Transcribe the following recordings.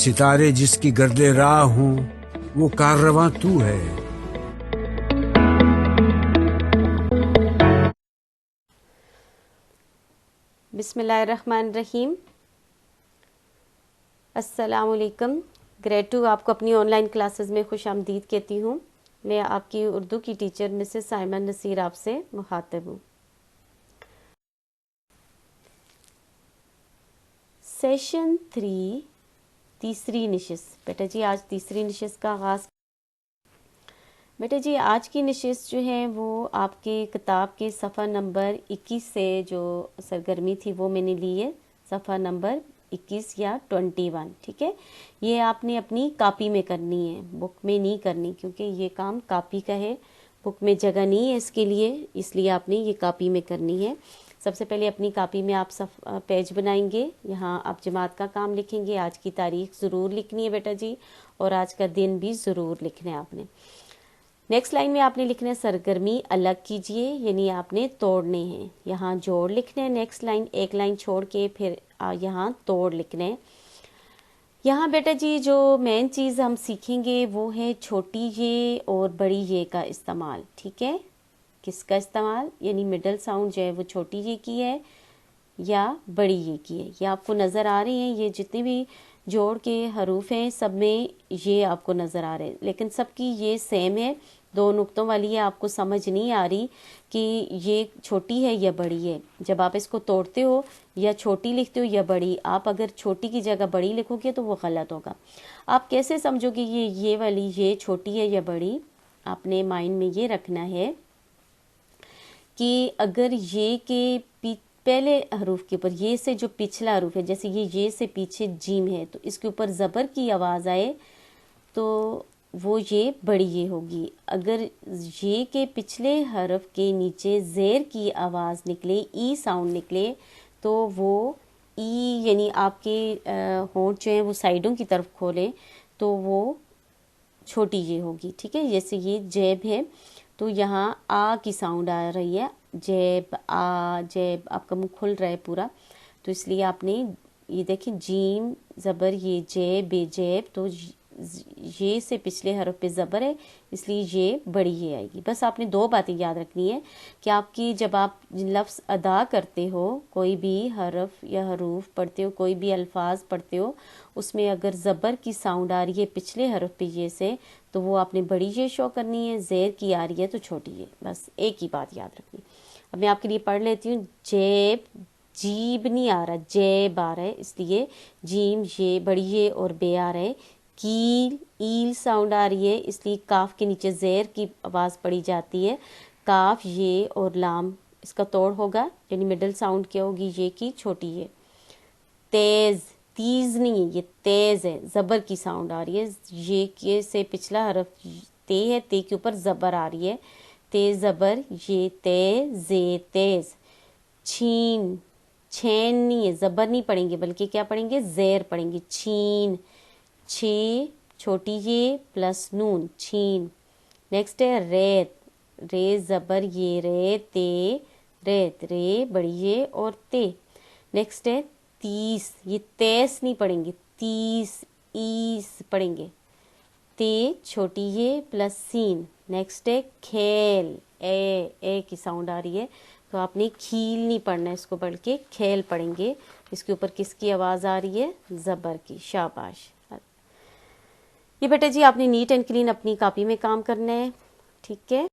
सितारे जिसकी गर्दे राह हूँ, वो काररवां तू है। बिस्मिल्लाहिर्रहमानिर्रहीम। अस्सलामुअलैकुम। ग्रेड 2 आपको अपनी ऑनलाइन क्लासेस में खुश आमदीद कहती हूँ। मैं आपकी उर्दू की टीचर मिसेस साइमा नसीर आपसे मुखातिब हूँ। सेशन 3 तीसरी नशिस्त। बेटा जी आज तीसरी नशिस्त का आगाज़। बेटा जी आज की नशिस्त जो है वो आपके किताब के सफ़ा नंबर 21 से जो सरगर्मी थी वो मैंने ली है, सफ़ा नंबर 21 या 21। ठीक है, ये आपने अपनी कॉपी में करनी है, बुक में नहीं करनी, क्योंकि ये काम कॉपी का है, बुक में जगह नहीं है इसके लिए, इसलिए आपने ये कॉपी में करनी है। सबसे पहले अपनी कॉपी में आप पेज बनाएंगे, यहाँ आप जमात का काम लिखेंगे, आज की तारीख ज़रूर लिखनी है बेटा जी, और आज का दिन भी ज़रूर लिखना है आपने। नेक्स्ट लाइन में आपने लिखना है सरगर्मी अलग कीजिए, यानी आपने तोड़ने हैं, यहाँ जोड़ लिखने हैं। नेक्स्ट लाइन एक लाइन छोड़ के फिर यहाँ तोड़ लिखने हैं। यहाँ बेटा जी जो मेन चीज़ हम सीखेंगे वो है छोटी ये और बड़ी ये का इस्तेमाल। ठीक है, किसका इस्तेमाल, यानी मिडल साउंड जो है वो छोटी ये की है या बड़ी ये की है। ये आपको नज़र आ रही हैं, ये जितने भी जोड़ के हरूफ हैं सब में ये आपको नज़र आ रहे हैं, लेकिन सबकी ये सेम है, दो नुक्तों वाली है। आपको समझ नहीं आ रही कि ये छोटी है या बड़ी है। जब आप इसको तोड़ते हो या छोटी लिखते हो या बड़ी, आप अगर छोटी की जगह बड़ी लिखोगे तो वो गलत होगा। आप कैसे समझोगे ये वाली ये छोटी है या बड़ी? आपने माइंड में ये रखना है कि अगर ये के पहले हरूफ के ऊपर ये से जो पिछला हरूफ है, जैसे ये से पीछे जीम है, तो इसके ऊपर ज़बर की आवाज़ आए तो वो ये बड़ी ये होगी। अगर ये के पिछले हरफ के नीचे ज़ेर की आवाज़ निकले, ई साउंड निकले, तो वो ई यानी आपके होंठ जो है वो साइडों की तरफ खोलें तो वो छोटी ये होगी। ठीक है, जैसे ये जेब है तो यहाँ आ की साउंड आ रही है, जेब आ, जेब आपका मुंह खुल रहा है पूरा, तो इसलिए आपने ये देखें जीम ज़बर ये जेब बेजेब, तो ये से पिछले हरफ पे ज़बर है इसलिए ये बड़ी ये आएगी। बस आपने दो बातें याद रखनी है कि आपकी जब आप लफ्ज़ अदा करते हो, कोई भी हरफ या हरूफ पढ़ते हो, कोई भी अल्फाज पढ़ते हो, उसमें अगर ज़बर की साउंड आ रही है पिछले हरफ पे ये से, तो वो आपने बड़ी ये शो करनी है, ज़ेर की आ रही है तो छोटी ये। बस एक ही बात याद रखनी। अब मैं आपके लिए पढ़ लेती हूँ। जेब, जीब नहीं आ रहा, जेब आ रहा है, इसलिए जीम ये बड़ी ये और बे आ रहा है। कील, ईल साउंड आ रही है, इसलिए काफ के नीचे ज़ेर की आवाज़ पड़ी जाती है। काफ ये और लाम इसका तोड़ होगा, यानी मिडल साउंड क्या होगी, ये की छोटी है। तेज़, तीज़ नहीं है, ये तेज़ है, ज़बर की साउंड आ रही है। ये के से पिछला हरफ ते है, ते के ऊपर ज़बर आ रही है, ते ज़बर ये ते जे तेज़। छीन, छेन नहीं है, ज़बर नहीं पढ़ेंगे बल्कि क्या पढ़ेंगे, ज़ेर पढ़ेंगे। छीन, छे छोटी ये प्लस नून, छीन। नेक्स्ट है रेत, रे ज़बर ये रे ते रेत, रे बड़ी ये और ते। नेक्स्ट है तीस, ये तेस नहीं पढ़ेंगे, तीस ईस पढ़ेंगे, ते छोटी ये प्लस सीन। नेक्स्ट है खेल, ए की साउंड आ रही है, तो आपने खील नहीं पढ़ना है, इसको पढ़ के खेल पढ़ेंगे। इसके ऊपर किसकी आवाज़ आ रही है, ज़बर की। शाबाश। ये बेटा जी आपने नीट एंड क्लीन अपनी कॉपी में काम करना है। ठीक है,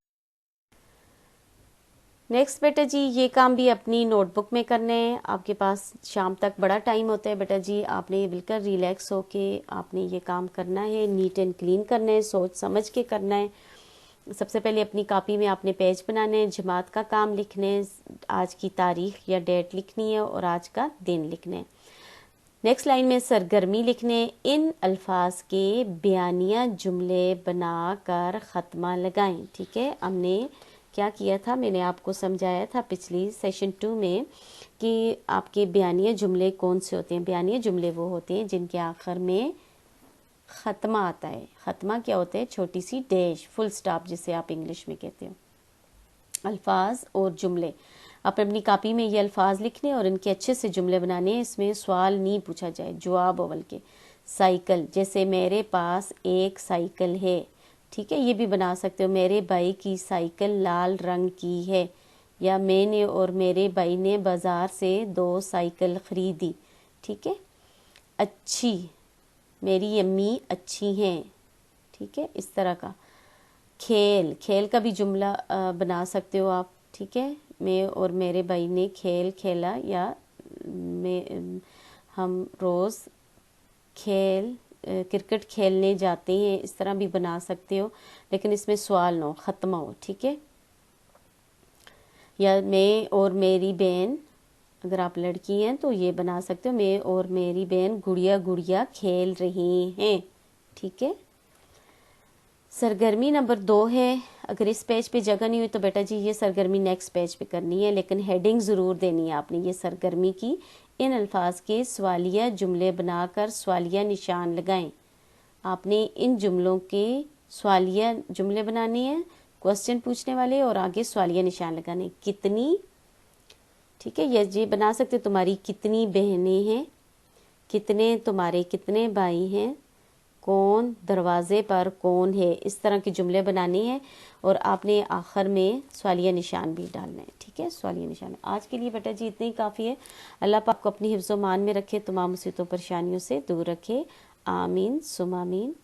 नेक्स्ट बेटा जी ये काम भी अपनी नोटबुक में करना है। आपके पास शाम तक बड़ा टाइम होता है बेटा जी, आपने बिल्कुल रिलैक्स होके आपने ये काम करना है, नीट एंड क्लीन करना है, सोच समझ के करना है। सबसे पहले अपनी कॉपी में आपने पेज बनाने हैं, जमात का काम लिखने है, आज की तारीख या डेट लिखनी है और आज का दिन लिखना है। नेक्स्ट लाइन में सरगर्मी लिखने, इन अल्फाज के बयानिया जुमले बनाकर ख़त्मा लगाएं। ठीक है, हमने क्या किया था, मैंने आपको समझाया था पिछली सेशन 2 में कि आपके बयानिया जुमले कौन से होते हैं। बयानिया जुमले वो होते हैं जिनके आखिर में ख़त्मा आता है। ख़त्मा क्या होता है, छोटी सी डैश, फुल स्टॉप जिसे आप इंग्लिश में कहते हो। अल्फाज और जुमले, आप अपनी कॉपी में ये अल्फाज लिखने और इनके अच्छे से जुमले बनाने हैं। इसमें सवाल नहीं पूछा जाए, जवाब बल्कि साइकिल, जैसे मेरे पास एक साइकिल है, ठीक है, ये भी बना सकते हो। मेरे भाई की साइकिल लाल रंग की है, या मैंने और मेरे भाई ने बाज़ार से 2 साइकिल ख़रीदी, ठीक है। अच्छी, मेरी अम्मी अच्छी हैं, ठीक है, इस तरह का। खेल, खेल का भी जुमला बना सकते हो आप, ठीक है। मैं और मेरे भाई ने खेल खेला, या हम रोज़ क्रिकेट खेलने जाते हैं, इस तरह भी बना सकते हो, लेकिन इसमें सवाल ना हो, ख़त्म हो, ठीक है। या मैं और मेरी बहन, अगर आप लड़की हैं तो ये बना सकते हो, मैं और मेरी बहन गुड़िया गुड़िया खेल रहे हैं, ठीक है। सरगर्मी नंबर 2 है। अगर इस पेज पे जगह नहीं हुई तो बेटा जी ये सरगर्मी नेक्स्ट पेज पे करनी है, लेकिन हेडिंग ज़रूर देनी है आपने। ये सरगर्मी की, इन अल्फाज के सवालिया जुमले बनाकर सवालिया निशान लगाएं। आपने इन जुमलों के सवालिया जुमले बनाने हैं, क्वेश्चन पूछने वाले, और आगे सवालिया निशान लगाने। कितनी, ठीक है, ये बना सकते तुम्हारी कितनी बहनें हैं, कितने तुम्हारे कितने भाई हैं, कौन दरवाजे पर कौन है, इस तरह के जुमले बनाने हैं। और आपने आखिर में सवालिया निशान भी डालना है, ठीक है, सवालिया निशान। आज के लिए बेटा जी इतने ही काफ़ी है। अल्लाह पाक को अपनी हिफ्ज़ व मान में रखे, तमाम मुसीबतों परेशानियों से दूर रखे। आमीन सुम आमीन।